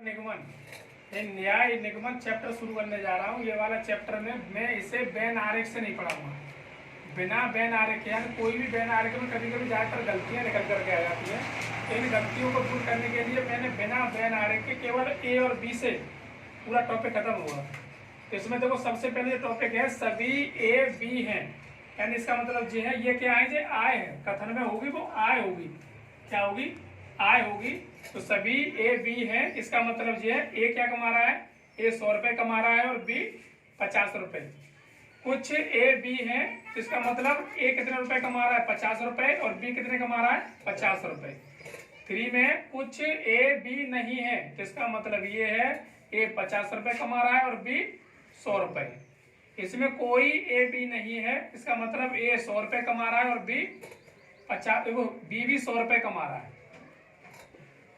निगमन न्याय निगमन चैप्टर शुरू करने जा रहा हूँ। ये वाला चैप्टर में मैं इसे बैन आरेख से नहीं पढ़ाऊंगा। बिना बैन आरेख यानी कोई भी बैन आरेख में कभी कभी ज़्यादातर गलतियाँ निकल करके आ जाती हैं। इन गलतियों को दूर करने के लिए मैंने बिना बैन आरेख के केवल ए और बी से पूरा टॉपिक खत्म हुआ। तो इसमें देखो सबसे पहले जो टॉपिक है सभी ए बी हैं, यानी इसका मतलब जी है ये क्या है, जो आय है कथन में होगी वो आय होगी। क्या होगी? आय होगी। तो सभी ए बी है, इसका मतलब ये है ए क्या कमा रहा है, ए 100 रुपए कमा रहा है और बी 50 रुपए। कुछ ए बी है, इसका मतलब ए कितने रुपए कमा रहा है, 50 रुपए, और बी कितने कमा रहा है, 50 रुपए। 3 में कुछ ए बी नहीं है, इसका मतलब ये है ए 50 रुपए कमा रहा है और बी 100 रुपए। इसमें कोई ए बी नहीं है, इसका मतलब ए 100 रुपए कमा रहा है और बी 50, बी भी 100 रुपए कमा रहा है।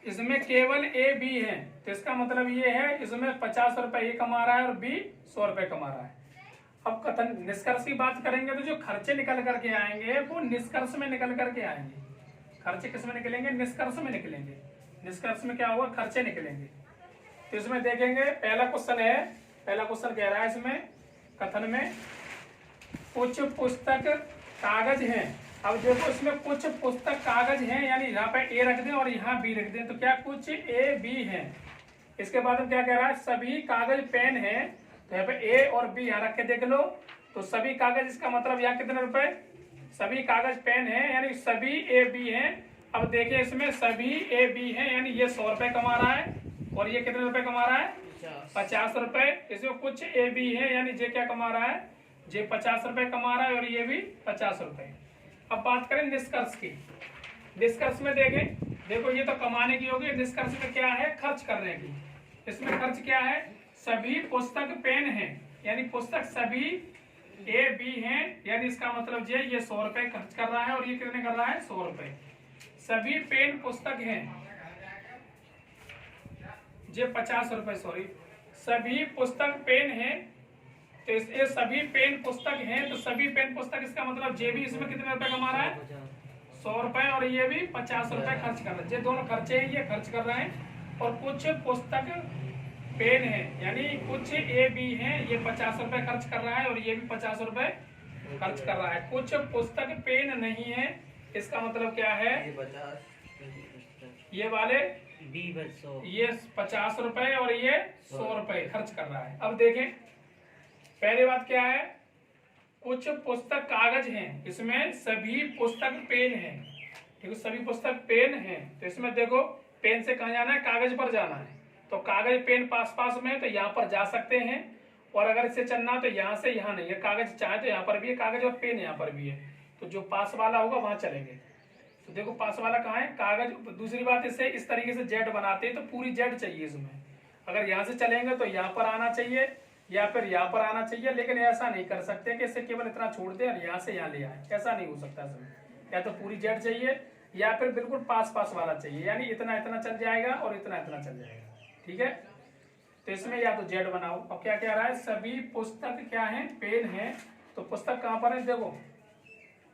इसमें केवल ए बी है, तो इसका मतलब ये है इसमें 50 रुपए ए कमा रहा है और बी 100 रुपए कमा रहा है। अब कथन निष्कर्ष की बात करेंगे तो जो खर्चे निकल करके आएंगे वो निष्कर्ष में निकल करके आएंगे। खर्चे किस में निकलेंगे? निष्कर्ष में निकलेंगे। निष्कर्ष में क्या होगा? खर्चे निकलेंगे। तो इसमें देखेंगे पहला क्वेश्चन है, पहला क्वेश्चन कह रहा है इसमें कथन में कुछ पुस्तक कागज हैं। अब देखो इसमें कुछ पुस्तक कागज हैं, यानी यहाँ पे ए रख दें और यहाँ बी रख दें, तो क्या कुछ ए बी हैं। इसके बाद में क्या कह रहा है, सभी कागज पेन है, तो यहाँ पे ए और बी यहाँ रख के देख लो। तो सभी कागज, इसका मतलब यहाँ कितने रुपए, सभी कागज पेन है यानी सभी ए बी हैं। अब देखिए इसमें सभी ए बी हैं, यानी ये 100 रुपए कमा रहा है और ये कितने रुपए कमा रहा है, 50 रुपए। इसमें कुछ ए बी है, यानी जे क्या कमा रहा है, जे 50 रुपए कमा रहा है और ये भी 50 रुपए। अब बात करें निष्कर्ष की। निष्कर्ष में देखें, देखो ये तो कमाने की होगी, निष्कर्ष में क्या है, खर्च करने की। इसमें खर्च क्या है, सभी पुस्तक पेन हैं, यानी पुस्तक सभी ए बी हैं, यानी इसका मतलब ये 100 रुपए खर्च कर रहा है और ये कितने कर रहा है, 100 रुपए। सभी पेन पुस्तक हैं, ये 50 रुपए, सॉरी, सभी पुस्तक पेन है, तो ये सभी पेन पुस्तक हैं, तो सभी पेन पुस्तक, इसका मतलब जे भी इसमें कितने रुपए कमा रहा है, 100 रुपए, और ये भी 50 रुपए खर्च कर रहा है। ये दोनों खर्चे हैं, ये खर्च कर रहे हैं। और कुछ पुस्तक पेन है, यानी कुछ ए बी हैं, ये 50 रुपए खर्च कर रहा है और ये भी 50 रुपए खर्च कर रहा है। कुछ पुस्तक पेन नहीं है, इसका मतलब क्या है, ये वाले ये 50 रुपए और ये 100 रुपए खर्च कर रहा है। अब देखें पहली बात क्या है, कुछ पुस्तक कागज हैं, इसमें सभी पुस्तक पेन हैं, ठीक है, सभी पुस्तक पेन हैं। तो इसमें देखो पेन से कहाँ जाना है, कागज पर जाना है, तो कागज पेन पास पास में है तो यहाँ पर जा सकते हैं। और अगर इससे चलना तो यहाँ से यहाँ नहीं है, कागज चाहे तो यहाँ पर भी है कागज और पेन यहाँ पर भी है, तो जो पास वाला होगा वहां चलेंगे। तो देखो पास वाला कहाँ है, कागज। दूसरी बात, इससे इस तरीके से जेड बनाते हैं तो पूरी जेड चाहिए इसमें। अगर यहाँ से चलेंगे तो यहाँ पर आना चाहिए या फिर यहाँ पर आना चाहिए, लेकिन ऐसा नहीं कर सकते कि इससे केवल इतना छोड़ दे और यहाँ से यहाँ ले आए, ऐसा नहीं हो सकता इसमें। या तो पूरी जेड चाहिए या फिर बिल्कुल पास पास वाला चाहिए, यानी इतना इतना चल जाएगा और इतना इतना चल जाएगा, ठीक है। तो इसमें या तो जेड बनाओ। अब क्या कह रहा है, सभी पुस्तक क्या है, पेन है, तो पुस्तक कहाँ पर है, देखो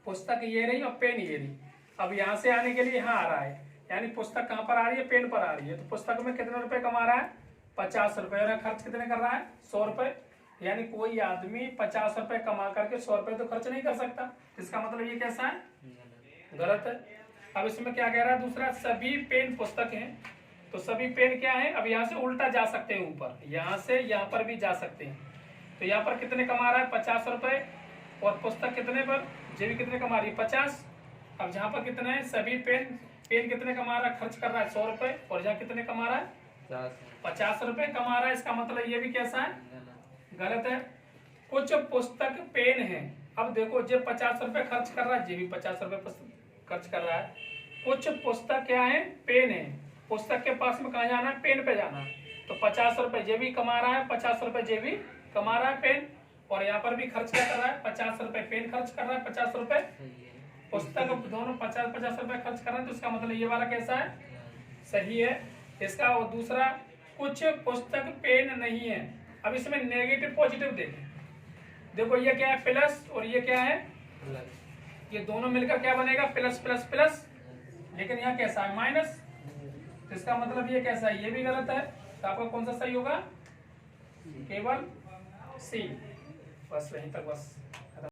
पुस्तक ये रही और पेन ये रही। अब यहाँ से आने के लिए यहाँ आ रहा है, यानी पुस्तक कहाँ पर आ रही है, पेन पर आ रही है। तो पुस्तक में कितने रुपए कमा रहा है, 50 रुपए, और खर्च कितने कर रहा है, 100 रुपए। यानी कोई आदमी 50 रुपए कमा करके 100 रुपए तो खर्च नहीं कर सकता, इसका मतलब ये कैसा है, गलत है। अब इसमें क्या कह रहा है दूसरा, सभी पेन पुस्तक हैं, तो सभी पेन क्या है, अब यहाँ से उल्टा जा सकते हैं ऊपर, यहाँ से यहाँ पर भी जा सकते हैं। तो यहाँ पर कितने कमा रहा है, 50 रुपए, और पुस्तक कितने पर, जे भी कितने कमा रही है, 50। अब जहाँ पर कितने हैं, सभी पेन कितने कमा रहा है, खर्च कर रहा है 100 रुपए, और जहाँ कितने कमा रहा है, 50 रुपए कमा रहा है, इसका मतलब ये भी कैसा है, गलत है। कुछ पुस्तक पेन है, अब देखो जे 50 रुपए खर्च कर रहा है, जे भी 50 रुपए खर्च कर रहा है। कुछ पुस्तक क्या है, पेन है, पुस्तक के पास में कहाँ जाना है, पेन पे जाना है, तो 50 रुपए जे भी कमा रहा है, 50 रुपए जे भी कमा रहा है पेन, और यहाँ पर भी खर्च क्या कर रहा है, 50 रुपए पेन खर्च कर रहा है, 50 रुपए पुस्तक, दोनों 50 रुपए खर्च कर रहे हैं। तो इसका मतलब ये वाला कैसा है, सही है इसका। और दूसरा, कुछ पुस्तक पेन नहीं है। अब इसमें नेगेटिव पॉजिटिव देखें, देखो ये क्या है, प्लस, और ये क्या है, ये दोनों मिलकर क्या बनेगा, प्लस प्लस प्लस, लेकिन यहाँ कैसा है, माइनस। तो इसका मतलब ये कैसा है, ये भी गलत है। तो आपका कौन सा सही होगा? केवल सी। बस यहीं तक बस।